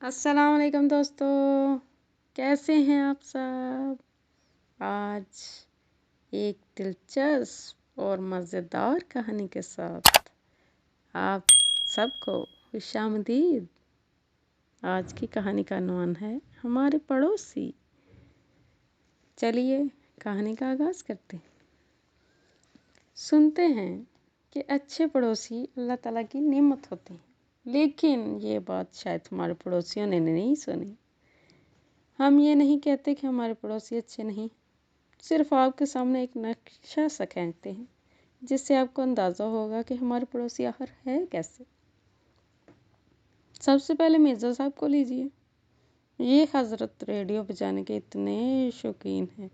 अस्सलाम वालेकुम दोस्तों, कैसे हैं आप सब। आज एक दिलचस्प और मज़ेदार कहानी के साथ आप सबको खुशामदीद। आज की कहानी काعنوان है हमारे पड़ोसी। चलिए कहानी का आगाज़ करते हैं। सुनते हैं कि अच्छे पड़ोसी अल्लाह ताला की नेमत होते हैं, लेकिन ये बात शायद हमारे पड़ोसियों ने नहीं सुनी। हम ये नहीं कहते कि हमारे पड़ोसी अच्छे नहीं, सिर्फ आपके सामने एक नक्शा सा खींचते हैं जिससे आपको अंदाज़ा होगा कि हमारे पड़ोसी आखिर है कैसे। सबसे पहले मिर्ज़ा साहब को लीजिए। ये हज़रत रेडियो बजाने के इतने शौकीन हैं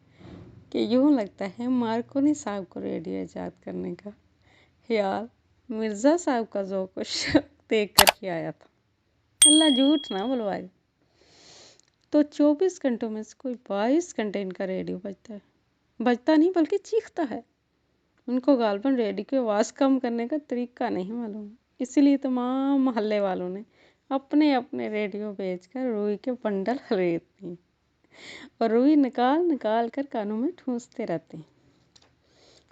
कि यूँ लगता है मार्कोनी साहब को रेडियो ईजाद करने का ख्याल मिर्ज़ा साहब का ज़ौक़ देख कर ही आया था। अल्लाह झूठ ना बुलवाए तो 24 घंटों में से कोई 22 घंटे इनका रेडियो बजता है। बजता नहीं बल्कि चीखता है। उनको गालबन रेडियो की आवाज़ कम करने का तरीका नहीं मालूम, इसीलिए तमाम मोहल्ले वालों ने अपने अपने रेडियो बेचकर रुई के बंडल खरीद लिए और रुई निकाल निकाल कर कानों में ठूंसते रहते हैं।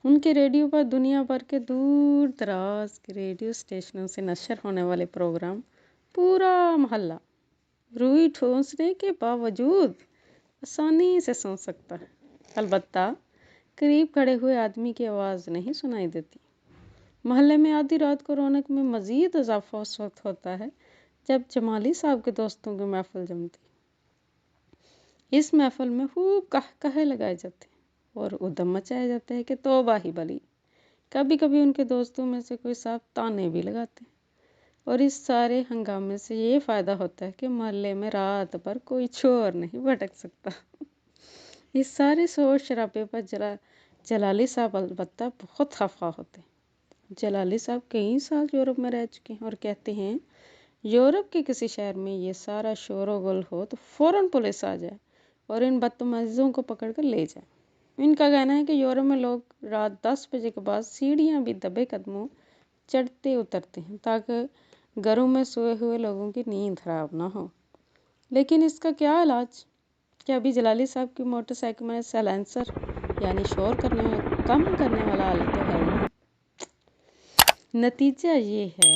उनके रेडियो पर दुनिया भर के दूर दराज के रेडियो स्टेशनों से नशर होने वाले प्रोग्राम पूरा मोहल्ला रुई ठूंसने के बावजूद आसानी से सुन सकता है। अलबत्ता करीब खड़े हुए आदमी की आवाज़ नहीं सुनाई देती। मोहल्ले में आधी रात को रौनक में मज़ीद इजाफा उस वक्त होता है जब जमाली साहब के दोस्तों की महफिल जमती। इस महफिल में खूब कहकहे लगाए जाते हैं और उद्यम मचाया जाता है कि तौबा ही भली। कभी कभी उनके दोस्तों में से कोई साहब ताने भी लगाते हैं और इस सारे हंगामे से ये फ़ायदा होता है कि मोहल्ले में रात भर कोई चोर नहीं भटक सकता। इस सारे शोर शराबे पर जलाली साहब अलबत्ता बहुत खफा होते हैं। जलाली साहब कई साल यूरोप में रह चुके हैं और कहते हैं यूरोप के किसी शहर में ये सारा शोर व गुल हो तो फ़ौरन पुलिस आ जाए और इन बदतमीज़ों को पकड़ कर ले जाए। इनका कहना है कि यूरोप में लोग रात 10 बजे के बाद सीढ़ियाँ भी दबे कदमों चढ़ते उतरते हैं ताकि घरों में सोए हुए लोगों की नींद खराब ना हो। लेकिन इसका क्या इलाज? क्या अभी जलाली साहब की मोटरसाइकिल में साइलेंसर यानी शोर कम करने वाला आला तो है ही नहीं। नतीजा ये है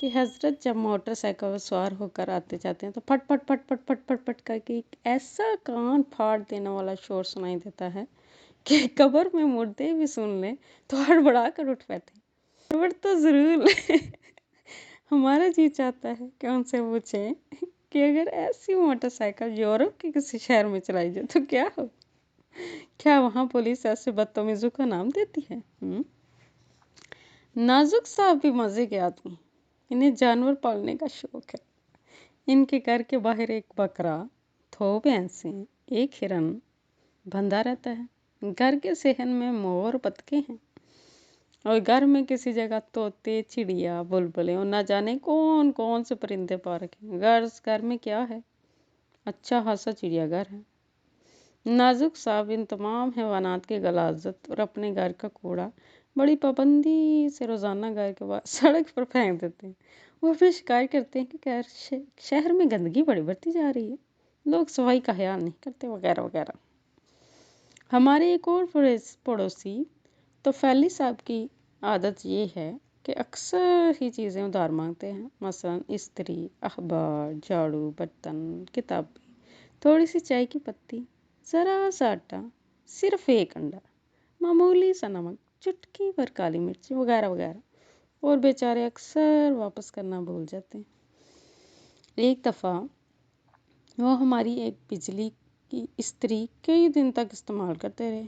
कि हजरत जब मोटरसाइकिल पर सवार होकर आते जाते हैं तो फट फट फट फट फट फट फट करके एक ऐसा कान फाड़ देने वाला शोर सुनाई देता है कि कब्र में मुर्दे भी सुन लें तो हड़बड़ा कर उठ बैठे। गड़बड़ तो ज़रूर हमारा जी चाहता है कि उनसे पूछें कि अगर ऐसी मोटरसाइकिल यूरोप के किसी शहर में चलाई जाए तो क्या हो? क्या वहाँ पुलिस ऐसे बदतमीजों का नाम देती है? नाजुक साहब भी मज़े के आदमी, इन्हें जानवर पालने का शौक है। इनके घर के बाहर एक बकरा, 2 भैंसें, एक हिरन बंधा रहता है। घर के सहन में मोर बतखे हैं और घर में किसी जगह तोते, चिड़िया, बुलबुलें और ना जाने कौन कौन से परिंदे पा रखे हैं। घर में क्या है? अच्छा खासा चिड़ियाघर है। नाजुक साहब इन तमाम हैवानात की गलाजत और अपने घर का कूड़ा बड़ी पाबंदी से रोज़ाना घर के बाहर सड़क पर फेंक देते हैं। वो फिर शिकायत करते हैं कि शहर में गंदगी बड़ी बढ़ती जा रही है, लोग सफाई का ख्याल नहीं करते वगैरह वगैरह। हमारे एक और पड़ोसी तोफैली साहब की आदत ये है कि अक्सर ही चीज़ें उधार मांगते हैं। मसलन इस्त्री, अखबार, झाड़ू, बर्तन, किताबें, थोड़ी सी चाय की पत्ती, ज़रा सा आटा, सिर्फ एक अंडा, मामूली सा नमक, चुटकी भर काली मिर्च वगैरह वगैरह। और बेचारे अक्सर वापस करना भूल जाते हैं। एक दफ़ा वो हमारी एक बिजली की इस्त्री कई दिन तक इस्तेमाल करते रहे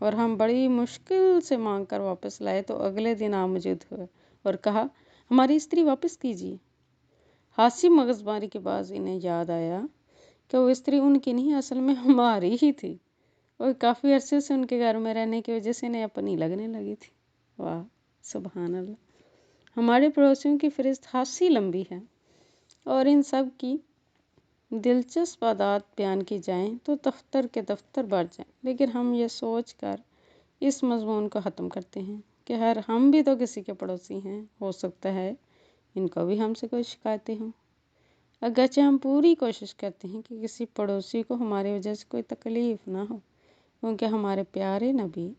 और हम बड़ी मुश्किल से मांग कर वापस लाए तो अगले दिन मौजूद हुए और कहा हमारी इस्त्री वापस कीजिए। हासी मगजमारी के बाद इन्हें याद आया कि वो इस्त्री उनकी नहीं असल में हमारी ही थी और काफ़ी अरसे से उनके घर में रहने की वजह से इन्हें अपनी लगने लगी थी। वाह सुभान अल्लाह। हमारे पड़ोसियों की फ़हरिस्त खासी लंबी है और इन सब की दिलचस्प आदत बयान की जाएं तो दफ्तर के दफ्तर बढ़ जाएं, लेकिन हम ये सोच कर इस मजमून को ख़त्म करते हैं कि हम भी तो किसी के पड़ोसी हैं, हो सकता है इनको भी हमसे कोई शिकायतें हों। اگرچہ ہم پوری کوشش کرتے ہیں کہ کسی پڑوسی کو ہماری وجہ سے کوئی تکلیف نہ ہو، کیونکہ ہمارے پیارے نبی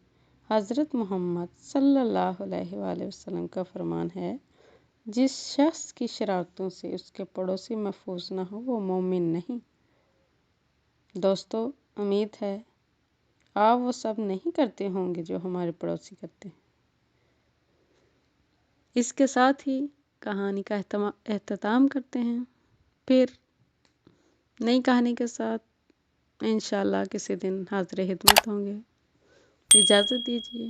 حضرت محمد صلی اللہ علیہ وآلہ وسلم کا فرمان ہے، جس شخص کی شرارتوں سے اس کے پڑوسی محفوظ نہ ہو وہ مومن نہیں۔ دوستو، امید ہے آپ وہ سب نہیں کرتے ہوں گے جو ہمارے پڑوسی کرتے ہیں۔ اس کے ساتھ ہی کہانی کا اختتام کرتے ہیں، پھر نئی کہانی کے ساتھ انشاءاللہ کسی دن حاضر خدمت ہوں گے۔ اجازت دیجیے،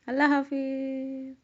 اللہ حافظ۔